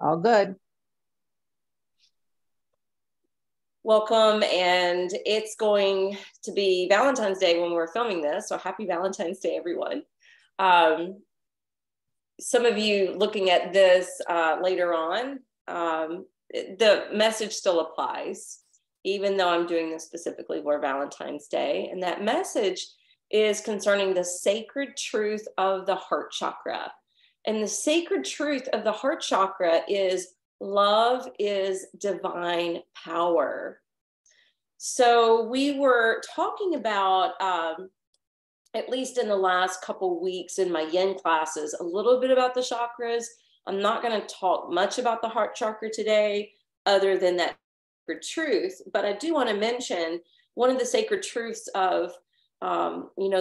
All good. Welcome, and it's going to be Valentine's Day when we're filming this, so happy Valentine's Day, everyone. Some of you looking at this later on, the message still applies, even though I'm doing this specifically for Valentine's Day, and that message is concerning the sacred truth of the heart chakra. And the sacred truth of the heart chakra is love is divine power. So we were talking about, at least in the last couple weeks in my yin classes, a little bit about the chakras. I'm not going to talk much about the heart chakra today, other than that sacred truth. But I do want to mention one of the sacred truths of,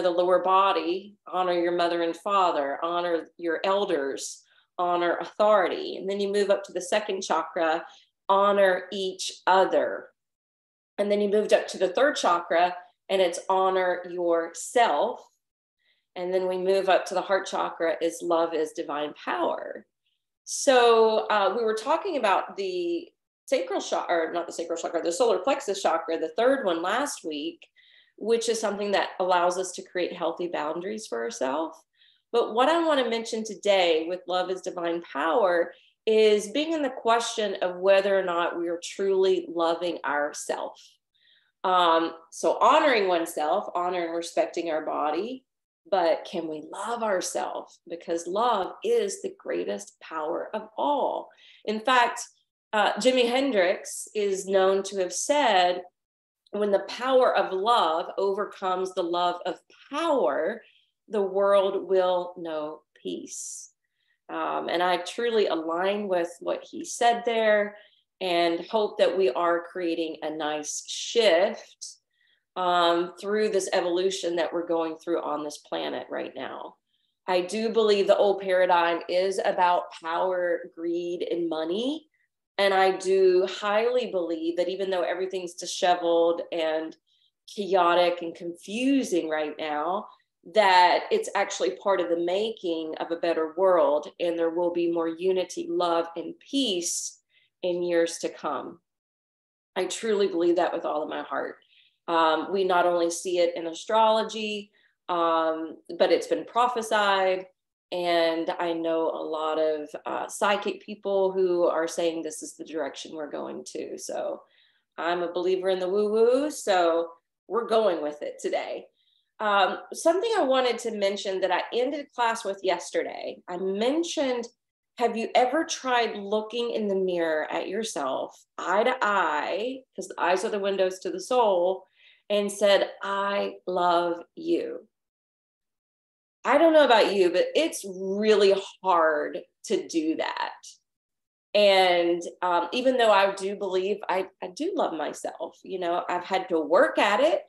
the lower body: honor your mother and father, honor your elders, honor authority. And then you move up to the second chakra, honor each other. And then you moved up to the third chakra, and it's honor yourself. And then we move up to the heart chakra, is love is divine power. So we were talking about the sacral chakra, or not the sacral chakra, the solar plexus chakra, the third one last week, which is something that allows us to create healthy boundaries for ourselves. But what I want to mention today with love is divine power is being in the question of whether or not we are truly loving ourselves. So honoring oneself, honor and respecting our body, but can we love ourselves? Because love is the greatest power of all. In fact, Jimi Hendrix is known to have said, when the power of love overcomes the love of power, the world will know peace. And I truly align with what he said there, and hope that we are creating a nice shift through this evolution that we're going through on this planet right now. I do believe the old paradigm is about power, greed, and money. And I do highly believe that even though everything's disheveled and chaotic and confusing right now, that it's actually part of the making of a better world, and there will be more unity, love, and peace in years to come. I truly believe that with all of my heart. We not only see it in astrology, but it's been prophesied. And I know a lot of psychic people who are saying this is the direction we're going to. So I'm a believer in the woo-woo, so we're going with it today. Something I wanted to mention that I ended class with yesterday, I mentioned, have you ever tried looking in the mirror at yourself, eye to eye, because the eyes are the windows to the soul, and said, I love you? I don't know about you, but it's really hard to do that. And even though I do believe I do love myself, I've had to work at it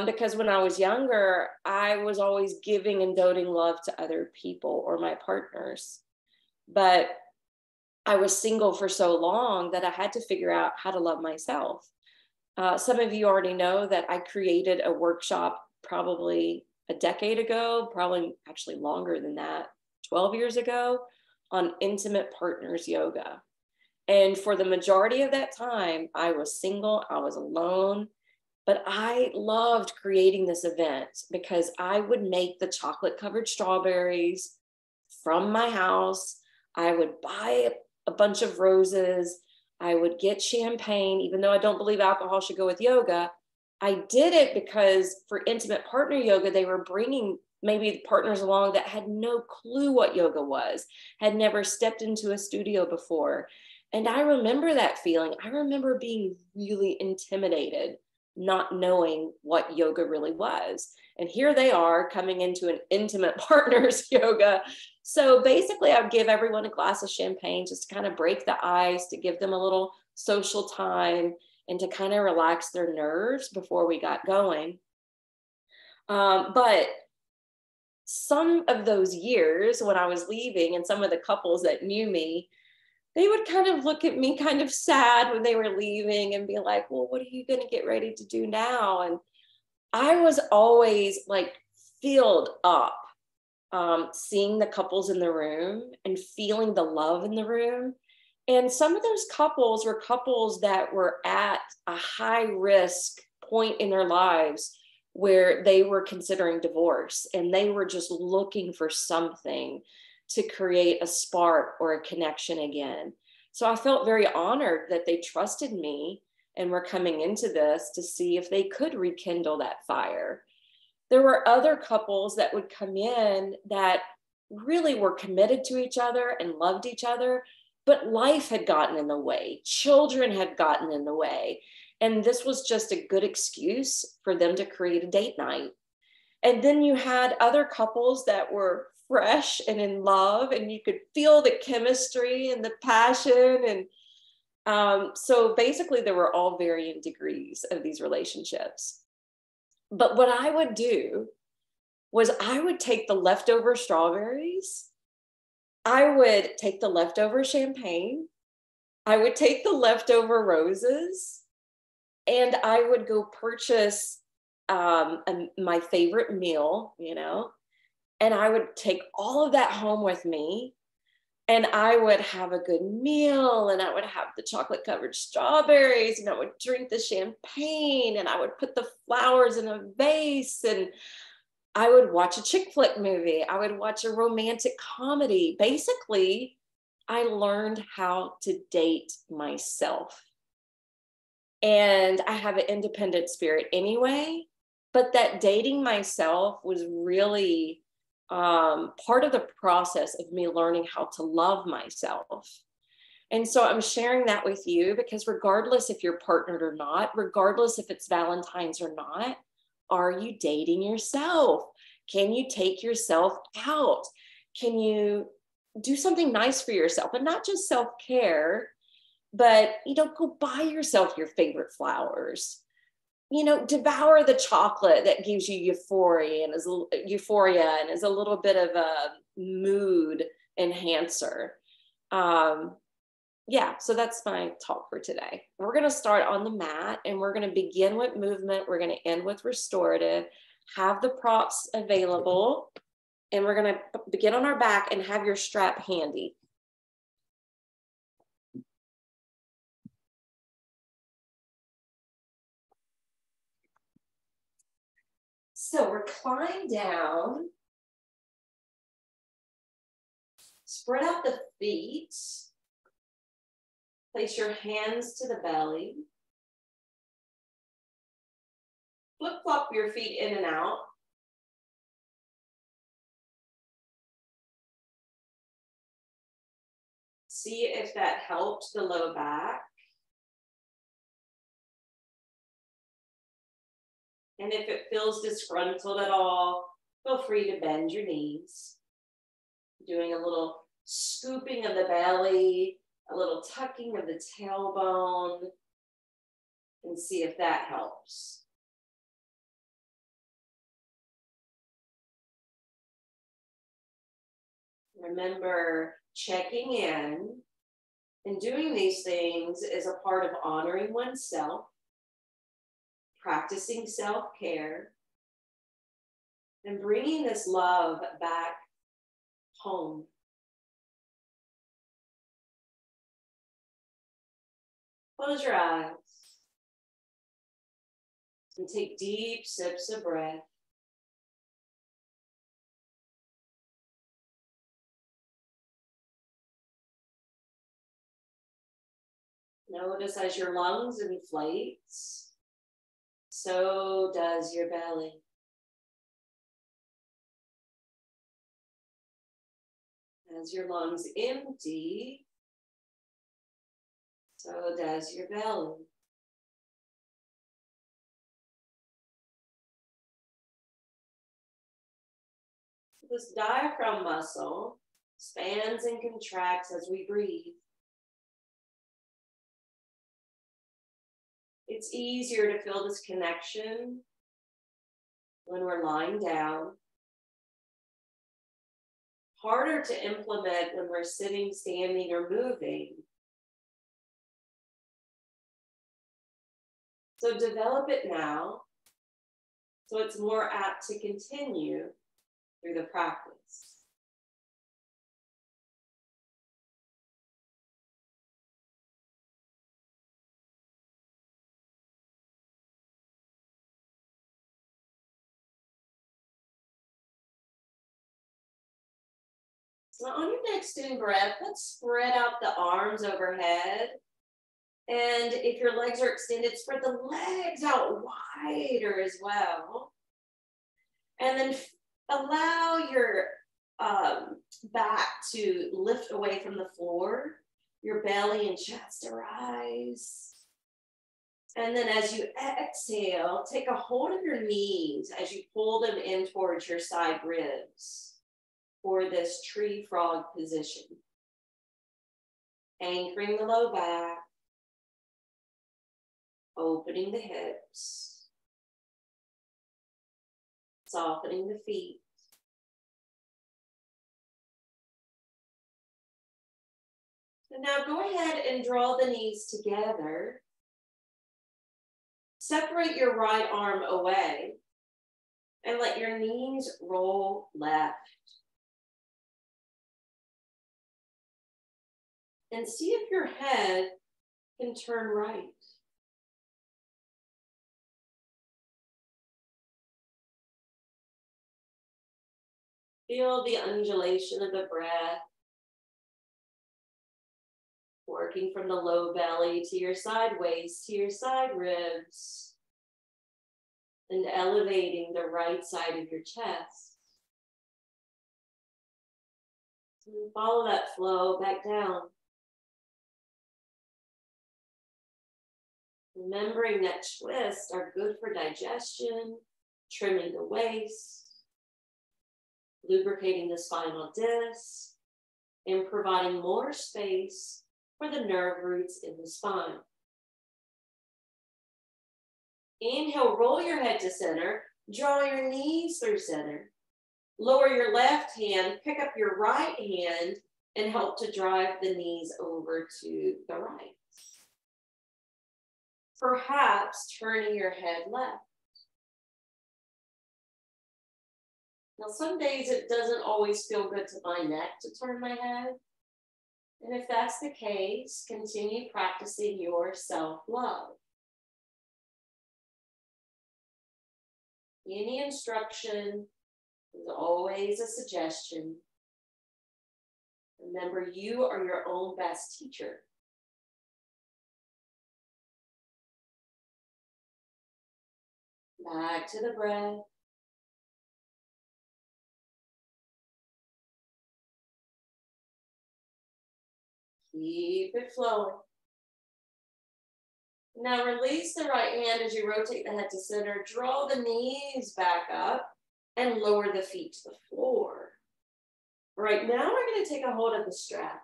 because when I was younger, I was always giving and doting love to other people or my partners. But I was single for so long that I had to figure out how to love myself. Some of you already know that I created a workshop probably a decade ago, probably actually longer than that, 12 years ago, on intimate partners yoga. And for the majority of that time, I was single, I was alone, but I loved creating this event because I would make the chocolate covered strawberries from my house. I would buy a bunch of roses. I would get champagne, even though I don't believe alcohol should go with yoga. I did it because for intimate partner yoga, they were bringing maybe partners along that had no clue what yoga was, had never stepped into a studio before. And I remember that feeling. I remember being really intimidated, not knowing what yoga really was. And here they are coming into an intimate partners yoga. So basically, I would give everyone a glass of champagne just to kind of break the ice, to give them a little social time, and to kind of relax their nerves before we got going. But some of those years when I was leaving, and some of the couples that knew me, they would kind of look at me kind of sad when they were leaving and be like, well, what are you going to get ready to do now? And I was always like filled up, seeing the couples in the room and feeling the love in the room. And some of those couples were couples that were at a high risk point in their lives where they were considering divorce, and they were just looking for something to create a spark or a connection again. So I felt very honored that they trusted me and were coming into this to see if they could rekindle that fire. There were other couples that would come in that really were committed to each other and loved each other, but life had gotten in the way. Children had gotten in the way. And this was just a good excuse for them to create a date night. And then you had other couples that were fresh and in love, and you could feel the chemistry and the passion. And so basically, there were all varying degrees of these relationships. But what I would do was I would take the leftover strawberries, I would take the leftover champagne, I would take the leftover roses, and I would go purchase my favorite meal, and I would take all of that home with me, and I would have a good meal, and I would have the chocolate covered strawberries, and I would drink the champagne, and I would put the flowers in a vase, and I would watch a chick flick movie. I would watch a romantic comedy. Basically, I learned how to date myself. And I have an independent spirit anyway, but that dating myself was really part of the process of me learning how to love myself. And so I'm sharing that with you because regardless if you're partnered or not, regardless if it's Valentine's or not, are you dating yourself? Can you take yourself out? Can you do something nice for yourself? And not just self-care, but, go buy yourself your favorite flowers. Devour the chocolate that gives you euphoria and is a little bit of a mood enhancer. So that's my talk for today. We're going to start on the mat, and we're going to begin with movement. We're going to end with restorative, have the props available, and we're going to begin on our back and have your strap handy. So recline down, spread out the feet, place your hands to the belly, flip-flop your feet in and out. See if that helped the low back. And if it feels disgruntled at all, feel free to bend your knees. Doing a little scooping of the belly, a little tucking of the tailbone, and see if that helps. Remember, checking in and doing these things is a part of honoring oneself, practicing self-care, and bringing this love back home. Close your eyes and take deep sips of breath. Notice as your lungs inflate, so does your belly. As your lungs empty, so does your belly. This diaphragm muscle expands and contracts as we breathe. It's easier to feel this connection when we're lying down. Harder to implement when we're sitting, standing, or moving. So develop it now so it's more apt to continue through the practice. Now on your next in breath, let's spread out the arms overhead. And if your legs are extended, spread the legs out wider as well. And then allow your back to lift away from the floor, your belly and chest to rise. And then as you exhale, take a hold of your knees as you pull them in towards your side ribs for this tree frog position. Anchoring the low back, opening the hips, softening the feet. And now go ahead and draw the knees together. Separate your right arm away and let your knees roll left. And see if your head can turn right. Feel the undulation of the breath, working from the low belly to your sideways, to your side ribs, and elevating the right side of your chest. And follow that flow back down. Remembering that twists are good for digestion, trimming the waist, lubricating the spinal disc, and providing more space for the nerve roots in the spine. Inhale, roll your head to center, draw your knees through center. Lower your left hand, pick up your right hand, and help to drive the knees over to the right. Perhaps turning your head left. Now, some days it doesn't always feel good to my neck to turn my head. And if that's the case, continue practicing your self-love. Any instruction is always a suggestion. Remember, you are your own best teacher. Back to the breath. Keep it flowing. Now release the right hand as you rotate the head to center. Draw the knees back up and lower the feet to the floor. All right, now we're going to take a hold of the strap.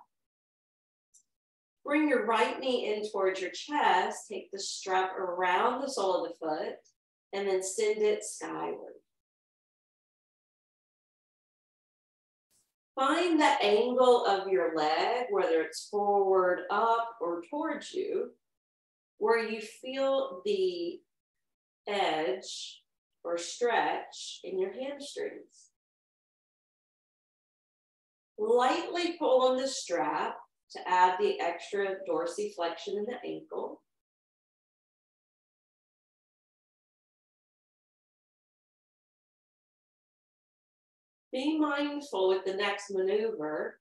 Bring your right knee in towards your chest. Take the strap around the sole of the foot and then send it skyward. Find the angle of your leg, whether it's forward, up, or towards you, where you feel the edge or stretch in your hamstrings. Lightly pull on the strap to add the extra dorsiflexion in the ankle. Be mindful with the next maneuver.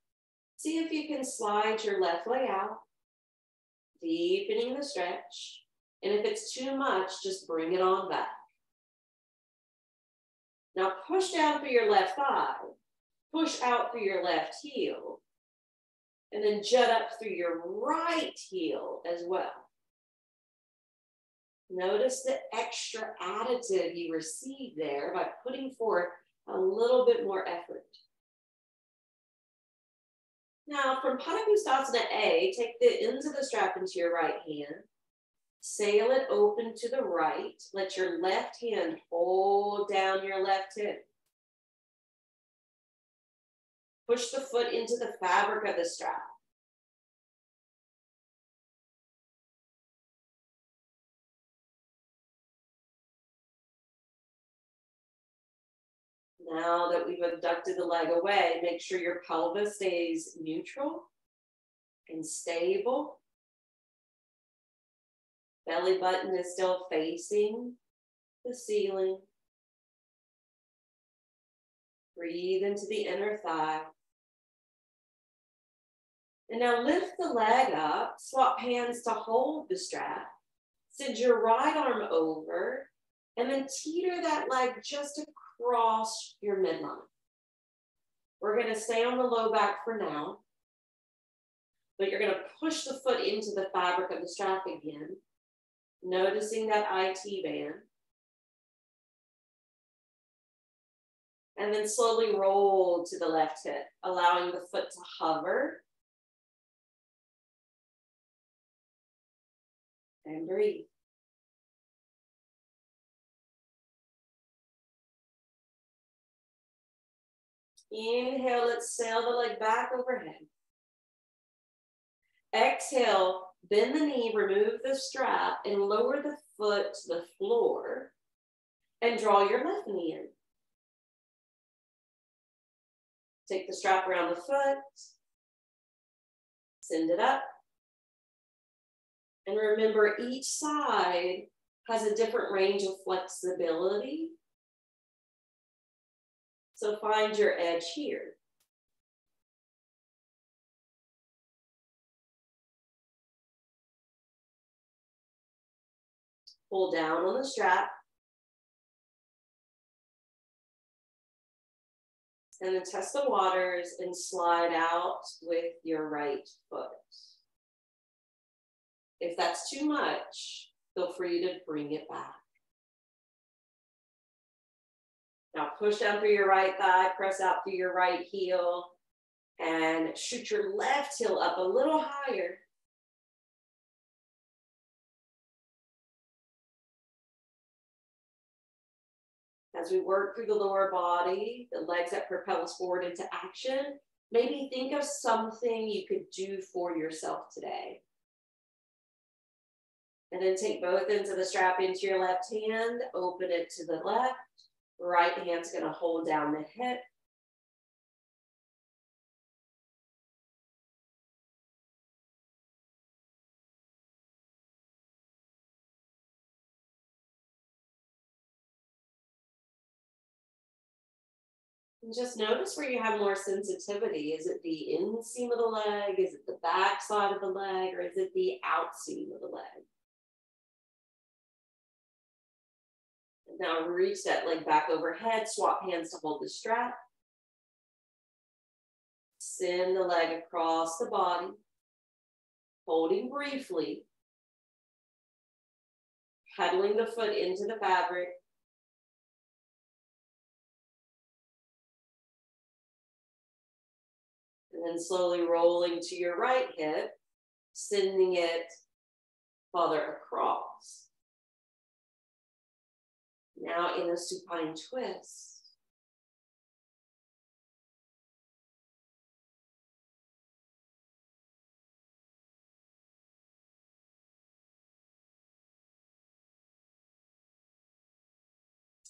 See if you can slide your left leg out, deepening the stretch. And if it's too much, just bring it on back. Now push down through your left thigh, push out through your left heel, and then jut up through your right heel as well. Notice the extra additive you receive there by putting forth a little bit more effort. Now from Padangusthasana A, take the ends of the strap into your right hand, sail it open to the right, let your left hand hold down your left hip. Push the foot into the fabric of the strap. Now that we've abducted the leg away, make sure your pelvis stays neutral and stable. Belly button is still facing the ceiling. Breathe into the inner thigh. And now lift the leg up, swap hands to hold the strap. Send your right arm over, and then teeter that leg just across your midline. We're going to stay on the low back for now, but you're going to push the foot into the fabric of the strap again, noticing that IT band. And then slowly roll to the left hip, allowing the foot to hover. And breathe. Inhale, let's sail the leg back overhead. Exhale, bend the knee, remove the strap, and lower the foot to the floor. And draw your left knee in. Take the strap around the foot. Send it up. And remember, each side has a different range of flexibility. So find your edge here. Pull down on the strap. And then test the waters and slide out with your right foot. If that's too much, feel free to bring it back. Now push down through your right thigh, press out through your right heel, and shoot your left heel up a little higher. As we work through the lower body, the legs that propel us forward into action, maybe think of something you could do for yourself today. And then take both ends of the strap into your left hand, open it to the left. Right hand's gonna hold down the hip. And just notice where you have more sensitivity. Is it the inseam of the leg? Is it the back side of the leg? Or is it the outseam of the leg? And now reach that leg back overhead. Swap hands to hold the strap. Send the leg across the body. Holding briefly. Pedaling the foot into the fabric. And then slowly rolling to your right hip, sending it farther across. Now in a supine twist.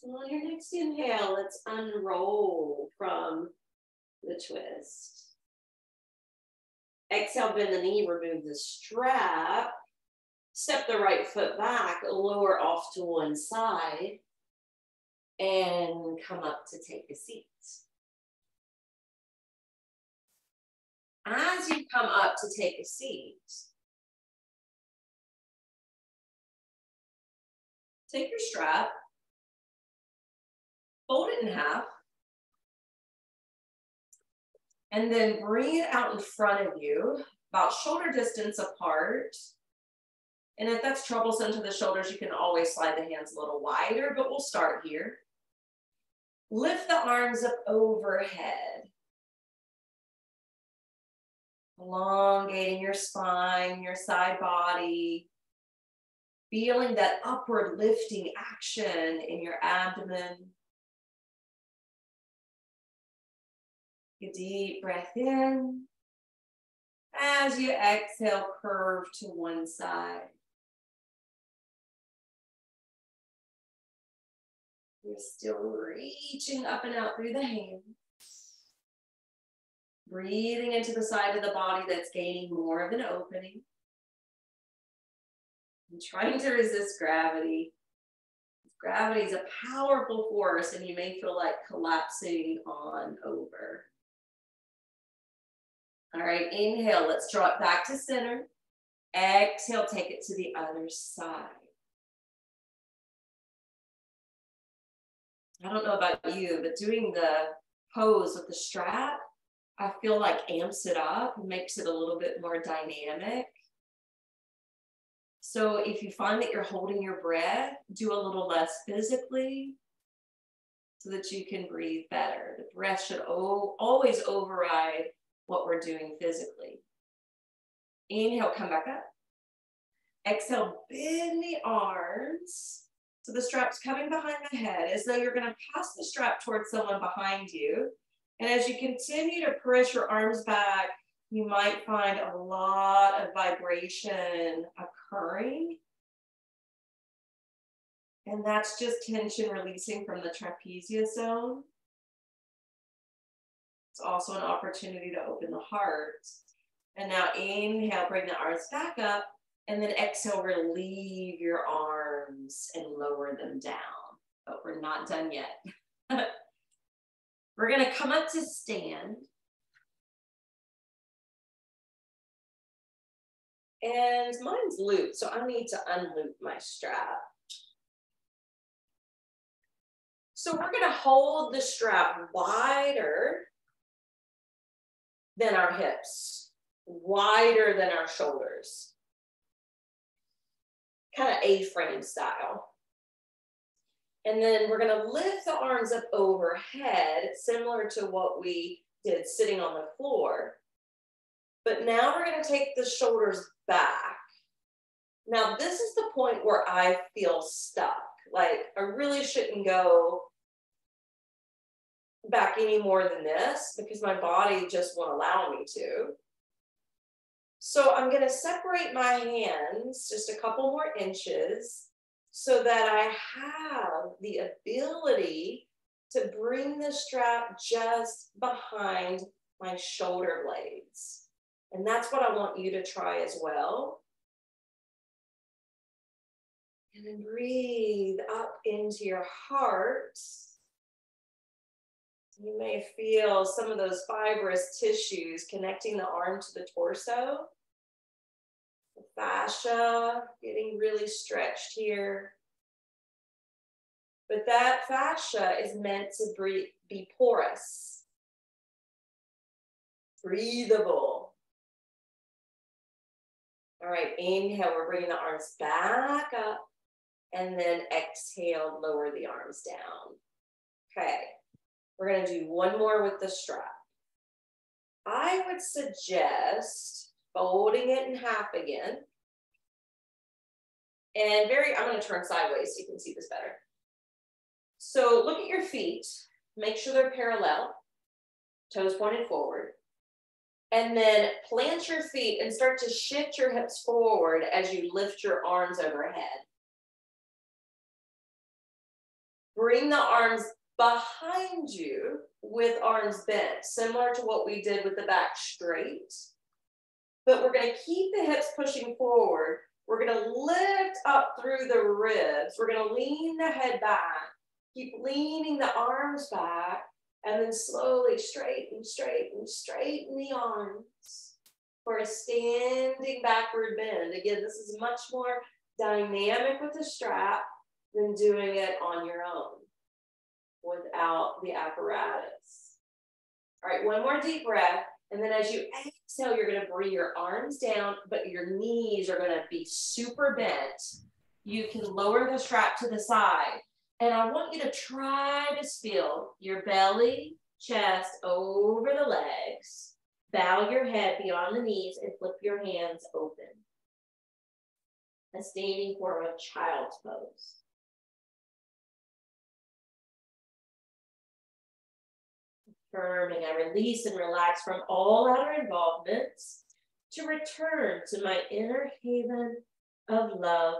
And on your next inhale, let's unroll from the twist. Exhale, bend the knee, remove the strap. Step the right foot back, lower off to one side, and come up to take a seat. As you come up to take a seat, take your strap, fold it in half, and then bring it out in front of you, about shoulder distance apart. And if that's troublesome to the shoulders, you can always slide the hands a little wider, but we'll start here. Lift the arms up overhead. Elongating your spine, your side body. Feeling that upward lifting action in your abdomen. A deep breath in. As you exhale, curve to one side. You're still reaching up and out through the hands. Breathing into the side of the body that's gaining more of an opening. And trying to resist gravity. Gravity is a powerful force and you may feel like collapsing on over. All right, inhale, let's draw it back to center. Exhale, take it to the other side. I don't know about you, but doing the pose with the strap, I feel like amps it up and makes it a little bit more dynamic. So if you find that you're holding your breath, do a little less physically so that you can breathe better. The breath should always override what we're doing physically. Inhale, come back up. Exhale, bend the arms. So the strap's coming behind the head as though you're going to pass the strap towards someone behind you. And as you continue to press your arms back, you might find a lot of vibration occurring. And that's just tension releasing from the trapezius zone. It's also an opportunity to open the heart. And now inhale, bring the arms back up. And then exhale, relieve your arms and lower them down. But we're not done yet. We're going to come up to stand. And mine's looped, so I need to unloop my strap. So we're going to hold the strap wider than our hips, wider than our shoulders. Kind of A-frame style. And then we're going to lift the arms up overhead, similar to what we did sitting on the floor. But now we're going to take the shoulders back. Now, this is the point where I feel stuck. Like, I really shouldn't go back any more than this because my body just won't allow me to. So I'm going to separate my hands just a couple more inches so that I have the ability to bring the strap just behind my shoulder blades. And that's what I want you to try as well. And then breathe up into your heart. You may feel some of those fibrous tissues connecting the arm to the torso. The fascia getting really stretched here. But that fascia is meant to be porous, breathable. All right, inhale, we're bringing the arms back up, and then exhale, lower the arms down. Okay, we're gonna do one more with the strap. I would suggest folding it in half again. And I'm gonna turn sideways so you can see this better. So look at your feet, make sure they're parallel, toes pointed forward. And then plant your feet and start to shift your hips forward as you lift your arms overhead. Bring the arms behind you with arms bent, similar to what we did with the back straight. But we're going to keep the hips pushing forward. We're going to lift up through the ribs. We're going to lean the head back. Keep leaning the arms back. And then slowly straighten the arms for a standing backward bend. Again, this is much more dynamic with the strap than doing it on your own without the apparatus. All right, one more deep breath. And then as you exhale, you're going to bring your arms down, but your knees are going to be super bent. You can lower the strap to the side. And I want you to try to feel your belly, chest over the legs. Bow your head beyond the knees and flip your hands open. A standing form of child's pose. Affirming, I release and relax from all outer involvements to return to my inner haven of love.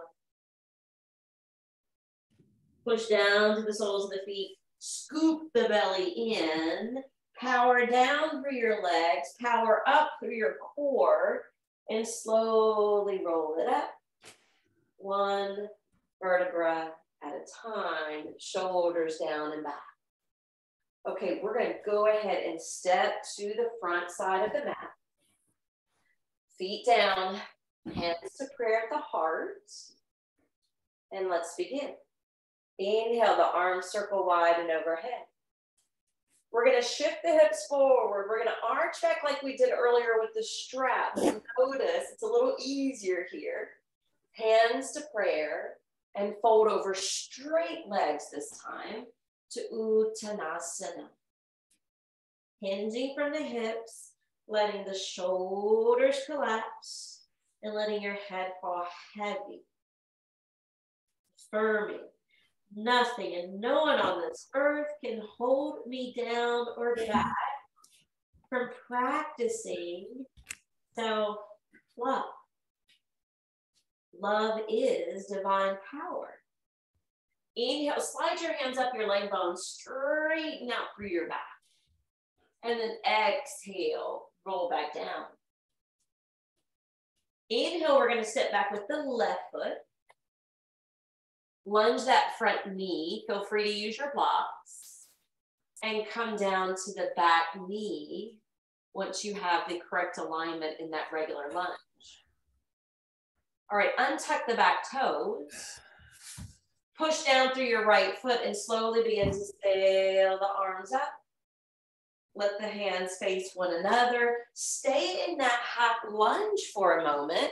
Push down to the soles of the feet, scoop the belly in, power down through your legs, power up through your core, and slowly roll it up. One vertebra at a time, shoulders down and back. Okay, we're going to go ahead and step to the front side of the mat. Feet down, hands to prayer at the heart. And let's begin. Inhale, the arms circle wide and overhead. We're going to shift the hips forward. We're going to arch back like we did earlier with the strap. Notice it's a little easier here. Hands to prayer and fold over straight legs this time to Uttanasana. Hinging from the hips, letting the shoulders collapse and letting your head fall heavy. Affirming. Nothing and no one on this earth can hold me down or back from practicing self-love. Love is divine power. Inhale, slide your hands up your leg bones, straighten out through your back. And then exhale, roll back down. Inhale, we're going to step back with the left foot. Lunge that front knee. Feel free to use your blocks. And come down to the back knee once you have the correct alignment in that regular lunge. All right, untuck the back toes. Push down through your right foot and slowly begin to sail the arms up. Let the hands face one another. Stay in that half lunge for a moment.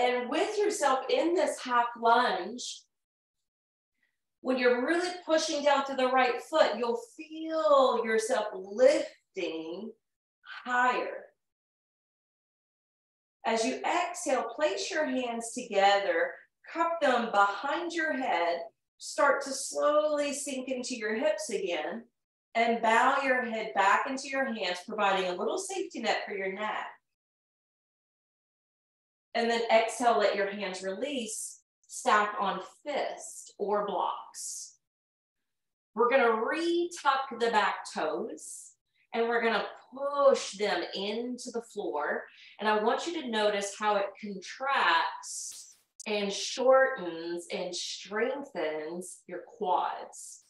And with yourself in this half lunge, when you're really pushing down to the right foot, you'll feel yourself lifting higher. As you exhale, place your hands together, cup them behind your head, start to slowly sink into your hips again, and bow your head back into your hands, providing a little safety net for your neck. And then exhale, let your hands release, stack on fist or blocks. We're going to re-tuck the back toes and we're going to push them into the floor. And I want you to notice how it contracts and shortens and strengthens your quads.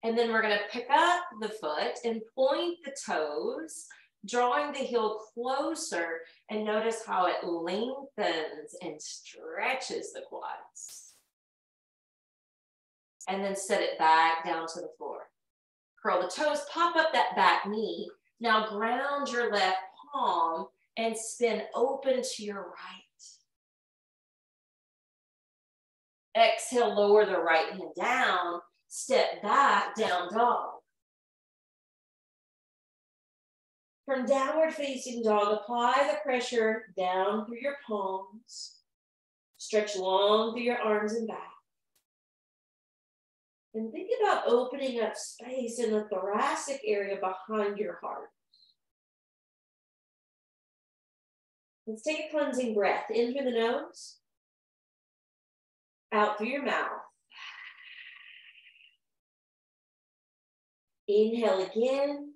And then we're going to pick up the foot and point the toes, drawing the heel closer, and notice how it lengthens and stretches the quads. And then set it back down to the floor. Curl the toes, pop up that back knee. Now ground your left palm and spin open to your right. Exhale, lower the right hand down, step back, down dog. From downward facing dog, apply the pressure down through your palms. Stretch long through your arms and back. And think about opening up space in the thoracic area behind your heart. Let's take a cleansing breath. In through the nose, out through your mouth. Inhale again.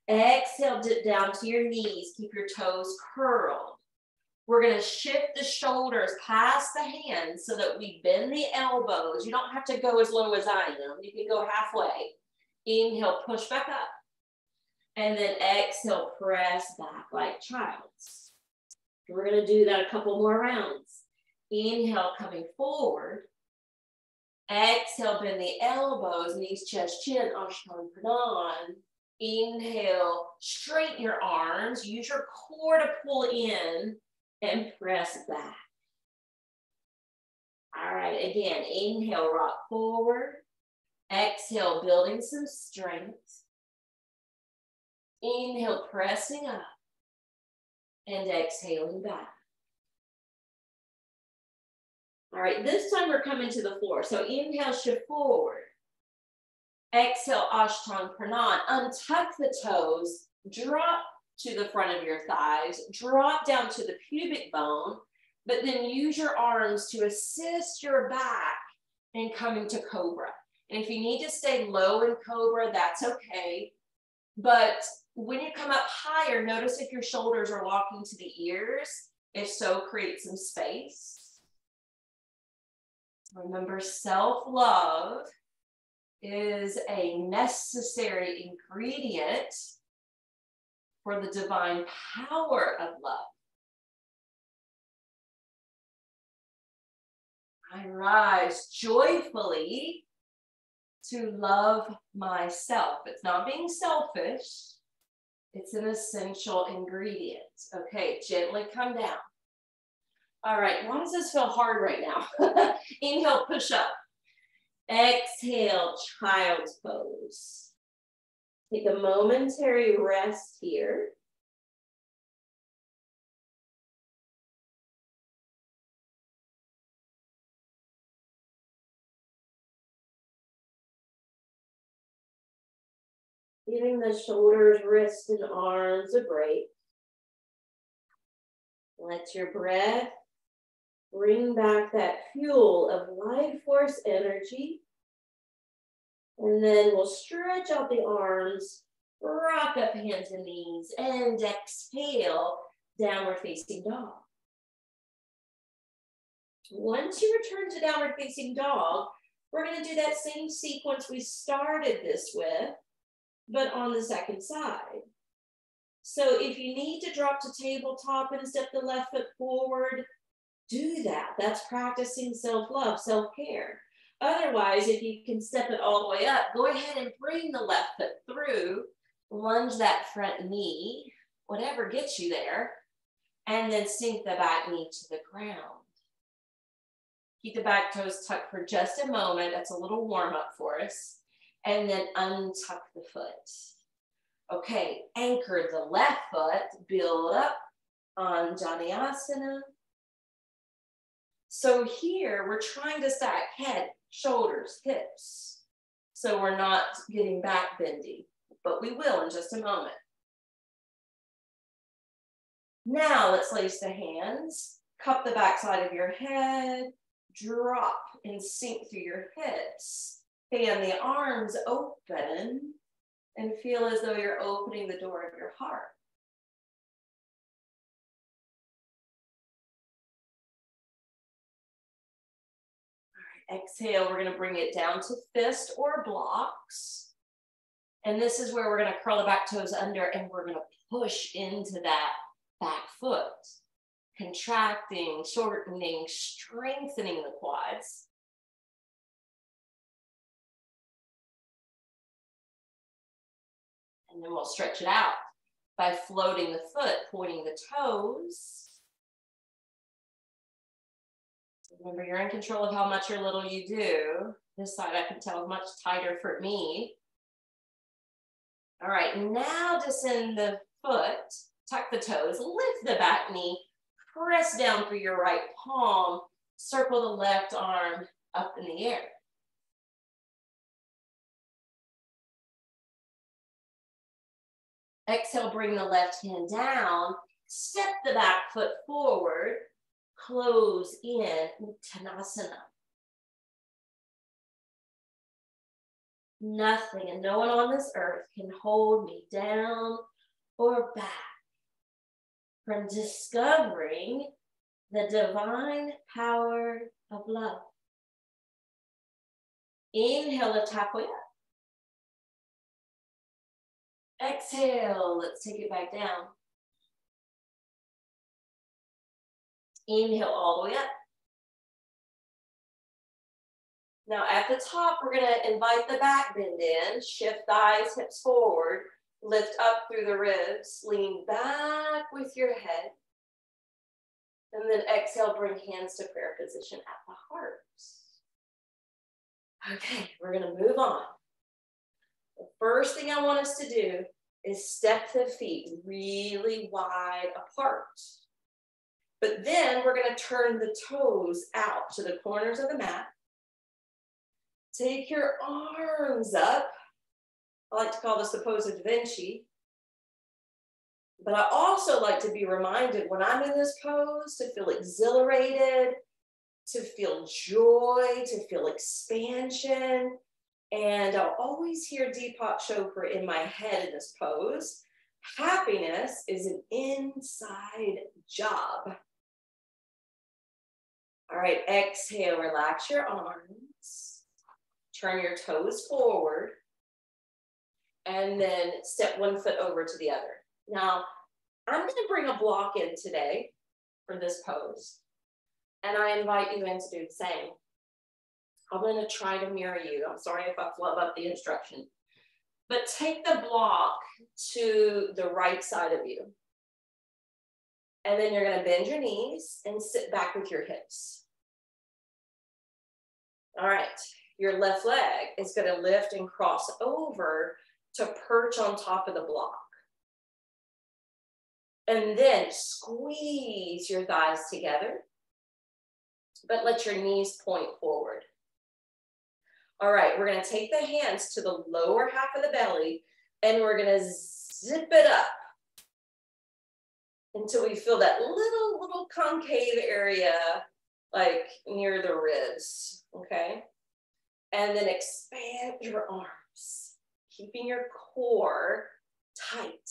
Exhale, dip down to your knees. Keep your toes curled. We're going to shift the shoulders past the hands so that we bend the elbows. You don't have to go as low as I am. You can go halfway. Inhale, push back up. And then exhale, press back like child's. We're going to do that a couple more rounds. Inhale, coming forward. Exhale, bend the elbows, knees, chest, chin, Ashtanga Pradhan. Inhale, straighten your arms. Use your core to pull in and press back. All right, again, inhale, rock forward. Exhale, building some strength. Inhale, pressing up. And exhaling back. All right, this time we're coming to the floor. So inhale, shift forward. Exhale, Ashtanga Pradhan. Untuck the toes. Drop to the front of your thighs. Drop down to the pubic bone. But then use your arms to assist your back in coming to Cobra. And if you need to stay low in Cobra, that's okay. But when you come up higher, notice if your shoulders are walking to the ears. If so, create some space. Remember, self-love is a necessary ingredient for the divine power of love. I rise joyfully to love myself. It's not being selfish. It's an essential ingredient. Okay, gently come down. All right, why does this feel hard right now? Inhale, push up. Exhale, child's pose. Take a momentary rest here. Giving the shoulders, wrists, and arms a break. Let your breath bring back that fuel of life force energy. And then we'll stretch out the arms, rock up hands and knees, and exhale, downward facing dog. Once you return to downward facing dog, we're going to do that same sequence we started this with, but on the second side. So if you need to drop to tabletop and step the left foot forward, do that. That's practicing self-love, self-care. Otherwise, if you can step it all the way up, go ahead and bring the left foot through, lunge that front knee, whatever gets you there, and then sink the back knee to the ground. Keep the back toes tucked for just a moment. That's a little warm up for us. And then untuck the foot. Okay, anchor the left foot, build up on Janiyasana. So here we're trying to stack head, shoulders, hips. So we're not getting back bendy, but we will in just a moment. Now let's lace the hands, cup the back side of your head, drop and sink through your hips. Fan the arms open and feel as though you're opening the door of your heart. All right, exhale, we're going to bring it down to fist or blocks. And this is where we're going to curl the back toes under and we're going to push into that back foot, contracting, shortening, strengthening the quads. And then we'll stretch it out by floating the foot, pointing the toes. Remember, you're in control of how much or little you do. This side I can tell is much tighter for me. All right, now descend the foot, tuck the toes, lift the back knee, press down through your right palm, circle the left arm up in the air. Exhale, bring the left hand down, step the back foot forward, close in Uttanasana. Nothing and no one on this earth can hold me down or back from discovering the divine power of love. Inhale, lift halfway up. Exhale, let's take it back down. Inhale all the way up. Now at the top, we're gonna invite the back bend in, shift thighs, hips forward, lift up through the ribs, lean back with your head. And then exhale, bring hands to prayer position at the heart. Okay, we're gonna move on. The first thing I want us to do is step the feet really wide apart. But then we're going to turn the toes out to the corners of the mat. Take your arms up. I like to call this the pose of Da Vinci. But I also like to be reminded when I'm in this pose to feel exhilarated, to feel joy, to feel expansion. And I'll always hear Deepak Chopra in my head in this pose. Happiness is an inside job. All right, exhale, relax your arms. Turn your toes forward. And then step one foot over to the other. Now, I'm going to bring a block in today for this pose. And I invite you in to do the same. I'm going to try to mirror you. I'm sorry if I flub up the instruction. But take the block to the right side of you. And then you're going to bend your knees and sit back with your hips. All right. Your left leg is going to lift and cross over to perch on top of the block. And then squeeze your thighs together, but let your knees point forward. All right, we're going to take the hands to the lower half of the belly, and we're going to zip it up until we feel that little concave area, like near the ribs, okay? And then expand your arms, keeping your core tight.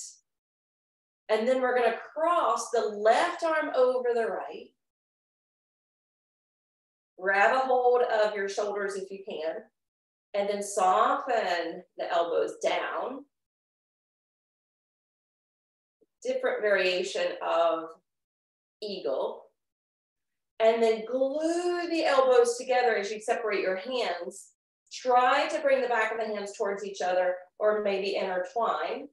And then we're going to cross the left arm over the right. Grab a hold of your shoulders if you can. And then soften the elbows down. Different variation of eagle. And then glue the elbows together as you separate your hands. Try to bring the back of the hands towards each other or maybe intertwine.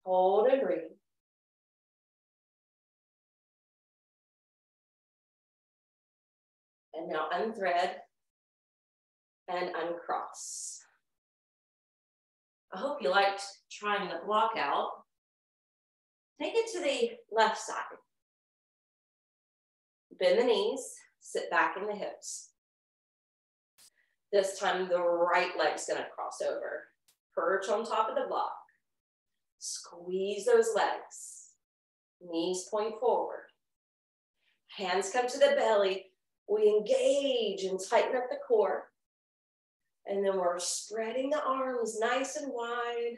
Hold and breathe. And now unthread and uncross. I hope you liked trying the block out. Take it to the left side. Bend the knees, sit back in the hips. This time the right leg's gonna cross over. Perch on top of the block. Squeeze those legs. Knees point forward. Hands come to the belly. We engage and tighten up the core. And then we're spreading the arms nice and wide.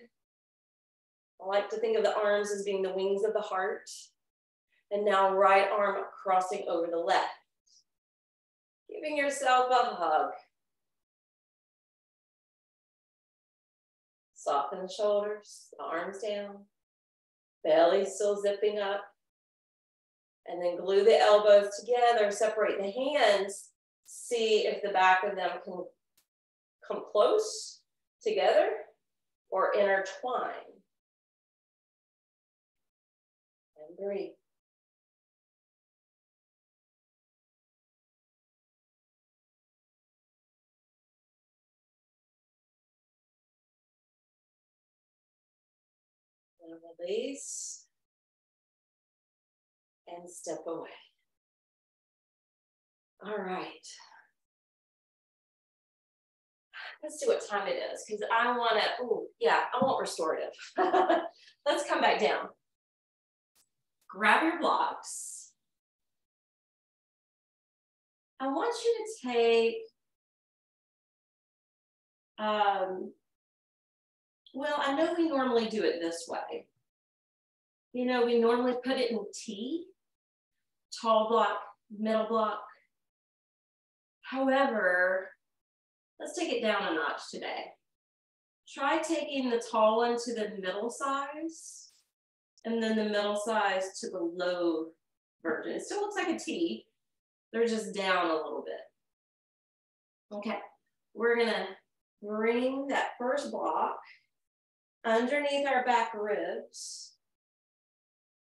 I like to think of the arms as being the wings of the heart. And now right arm crossing over the left. Giving yourself a hug. Soften the shoulders, the arms down. Belly still zipping up. And then glue the elbows together, separate the hands. See if the back of them can come close together or intertwine. And breathe. And release. And step away. All right. Let's see what time it is, because I want to, I want restorative. Let's come back down. Grab your blocks. I want you to take, well, I know we normally do it this way. You know, we normally put it in T, tall block, middle block. However, let's take it down a notch today. Try taking the tall one to the middle size and then the middle size to the low version. It still looks like a T. They're just down a little bit. Okay, we're gonna bring that first block underneath our back ribs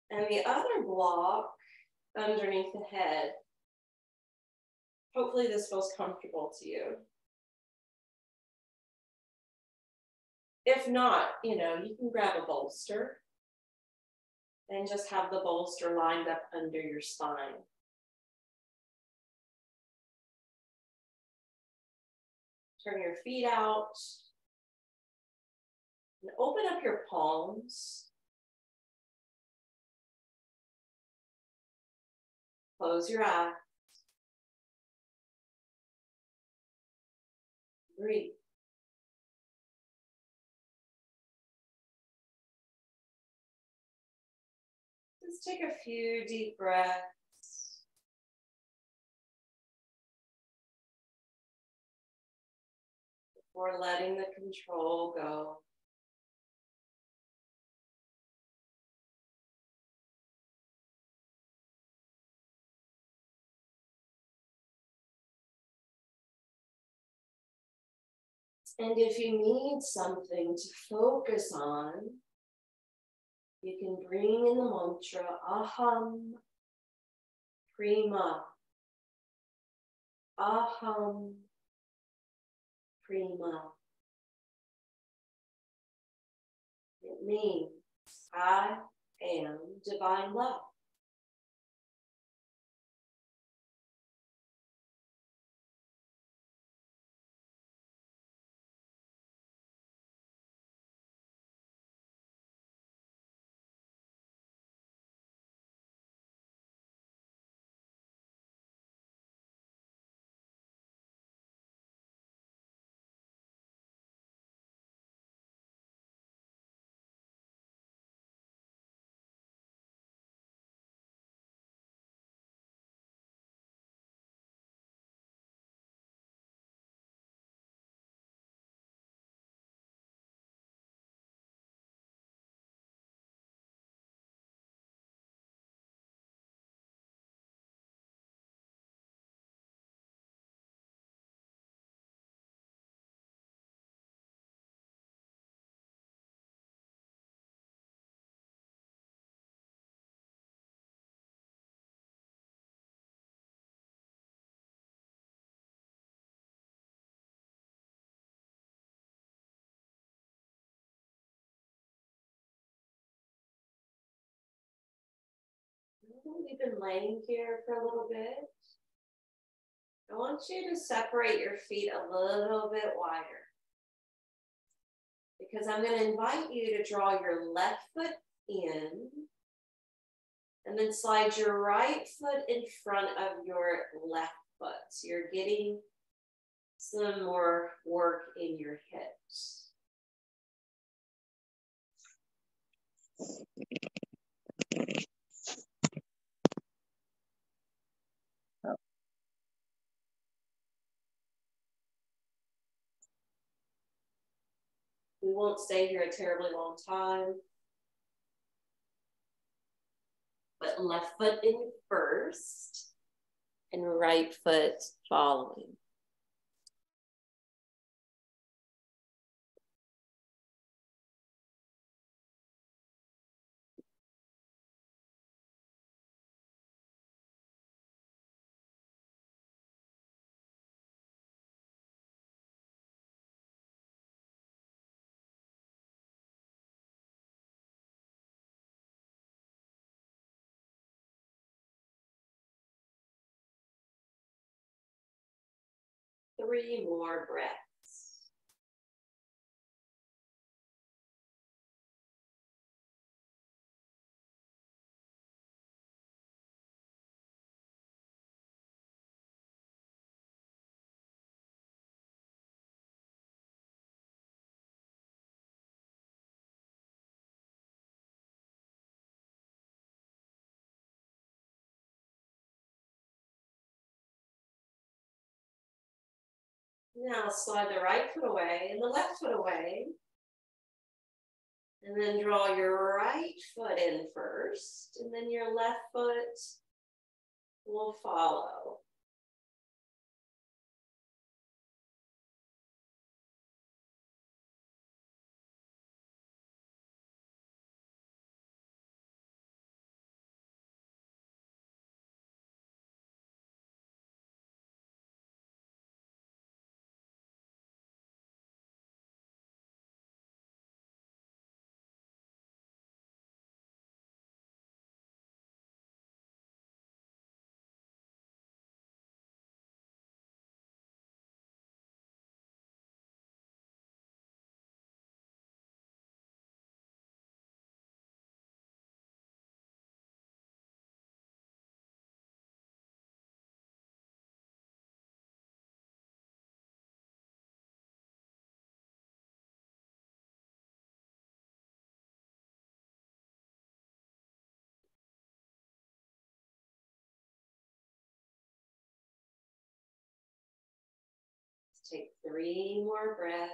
and the other block underneath the head. Hopefully this feels comfortable to you. If not, you know, you can grab a bolster and just have the bolster lined up under your spine. Turn your feet out and open up your palms. Close your eyes. Breathe. Just take a few deep breaths. or letting the control go. And if you need something to focus on, you can bring in the mantra Aham Prima. Aham Prima. It means I am divine love. You've been laying here for a little bit. I want you to separate your feet a little bit wider, because I'm going to invite you to draw your left foot in and then slide your right foot in front of your left foot. So you're getting some more work in your hips. We won't stay here a terribly long time. But left foot in first and right foot following. Three more breaths. Now slide the right foot away and the left foot away. And then draw your right foot in first, and then your left foot will follow. Take 3 more breaths.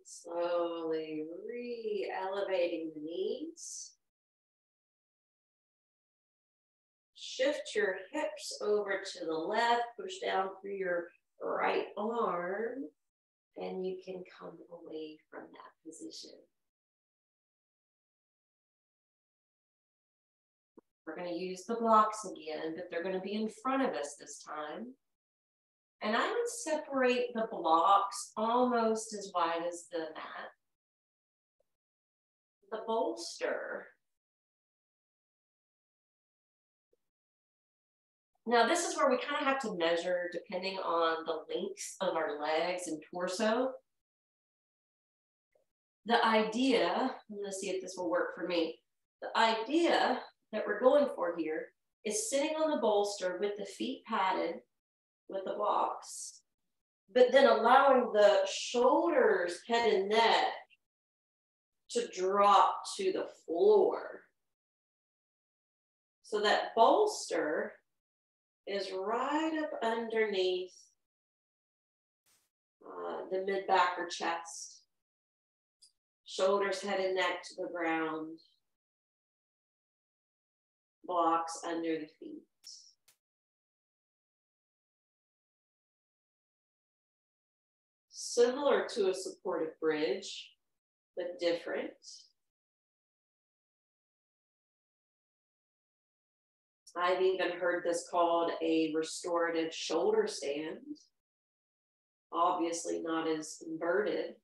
Slowly re-elevating the knees. Shift your hips over to the left, push down through your right arm, and you can come away from that position. We're going to use the blocks again, but they're going to be in front of us this time. And I would separate the blocks almost as wide as the mat. The bolster. Now this is where we kind of have to measure depending on the lengths of our legs and torso. The idea, I'm going to see if this will work for me. The idea that we're going for here is sitting on the bolster with the feet padded with the blocks, but then allowing the shoulders, head and neck to drop to the floor. So that bolster is right up underneath the mid-back or chest. Shoulders, head and neck to the ground. Blocks under the feet. Similar to a supportive bridge, but different. I've even heard this called a restorative shoulder stand. Obviously not as inverted.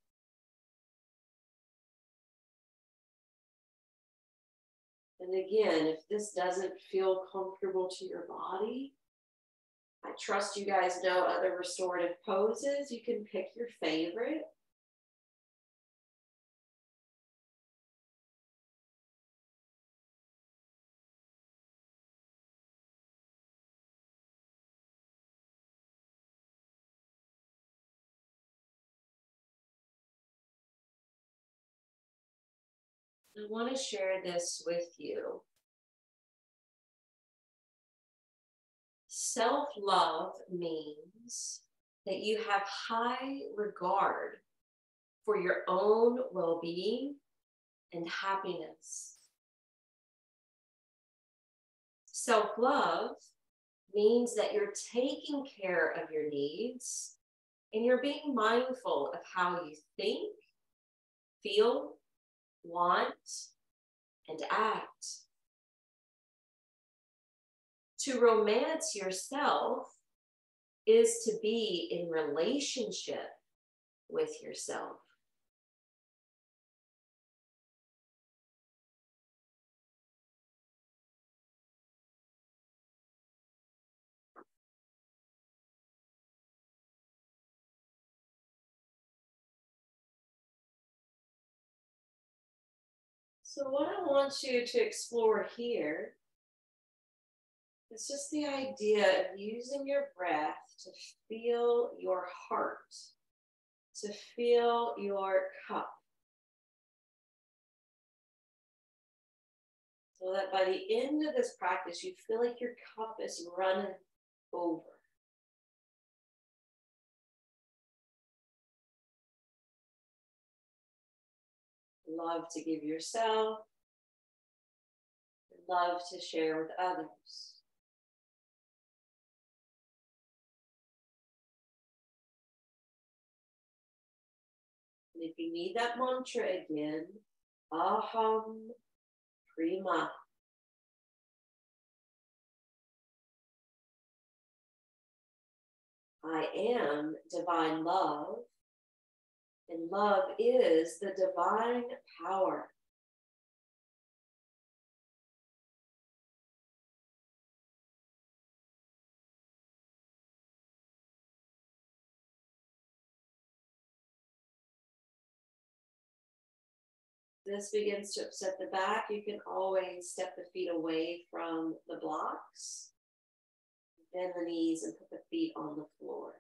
And again, if this doesn't feel comfortable to your body, I trust you guys know other restorative poses. You can pick your favorite. I want to share this with you. Self-love means that you have high regard for your own well-being and happiness. Self-love means that you're taking care of your needs and you're being mindful of how you think, feel, want, and act. To romance yourself is to be in relationship with yourself. So what I want you to explore here is just the idea of using your breath to feel your heart, to feel your cup. So that by the end of this practice, you feel like your cup is running over. Love to give yourself, love to share with others. And if you need that mantra again, aham prima. I am divine love, and love is the divine power. This begins to upset the back. You can always step the feet away from the blocks, bend the knees, and put the feet on the floor.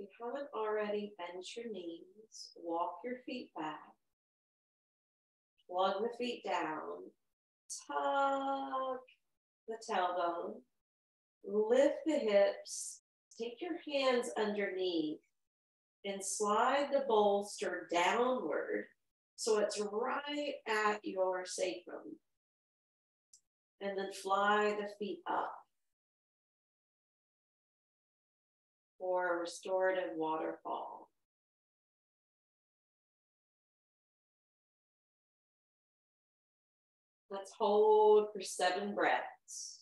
If you haven't already, bend your knees, walk your feet back, plug the feet down, tuck the tailbone, lift the hips, take your hands underneath, and slide the bolster downward so it's right at your sacrum. And then fly the feet up for a restorative waterfall. Let's hold for 7 breaths.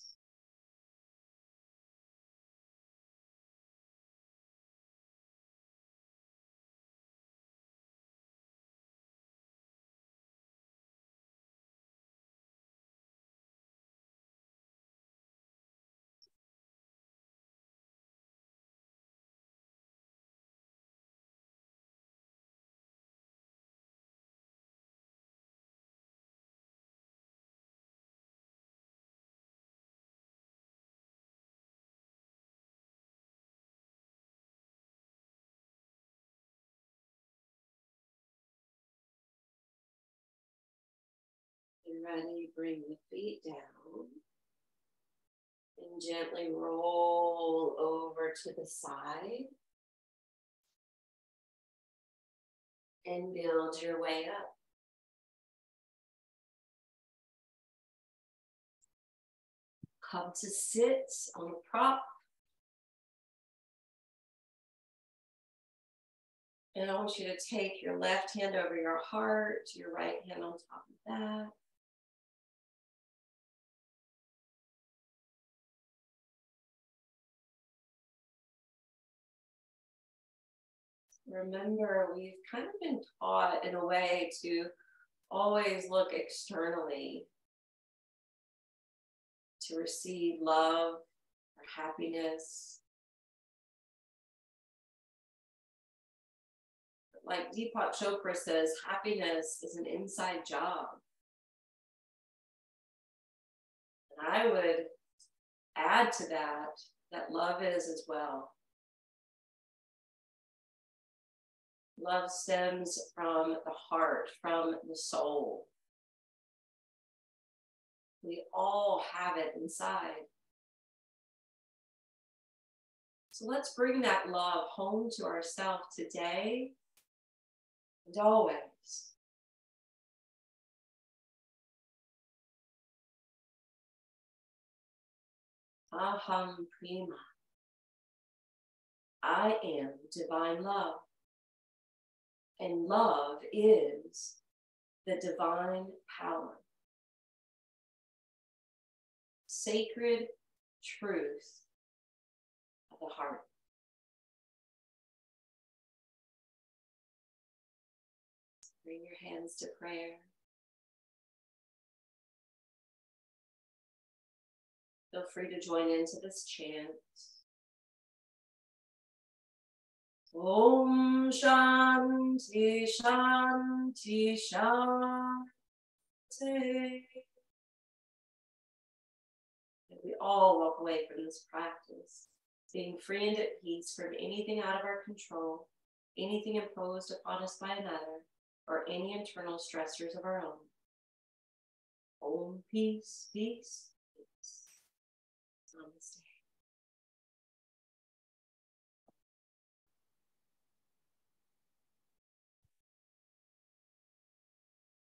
And ready, bring the feet down and gently roll over to the side and build your way up. Come to sit on a prop. And I want you to take your left hand over your heart, your right hand on top of that. Remember, we've kind of been taught in a way to always look externally to receive love or happiness. Like Deepak Chopra says, happiness is an inside job. And I would add to that love is as well. Love stems from the heart, from the soul. We all have it inside. So let's bring that love home to ourselves today and always. Aham Prima. I am divine love. And love is the divine power. Sacred truth of the heart. Bring your hands to prayer. Feel free to join into this chant. Om Shanti Shanti Shanti. And we all walk away from this practice, being free and at peace from anything out of our control, anything imposed upon us by another, or any internal stressors of our own. Om, peace, peace, peace. Namaste.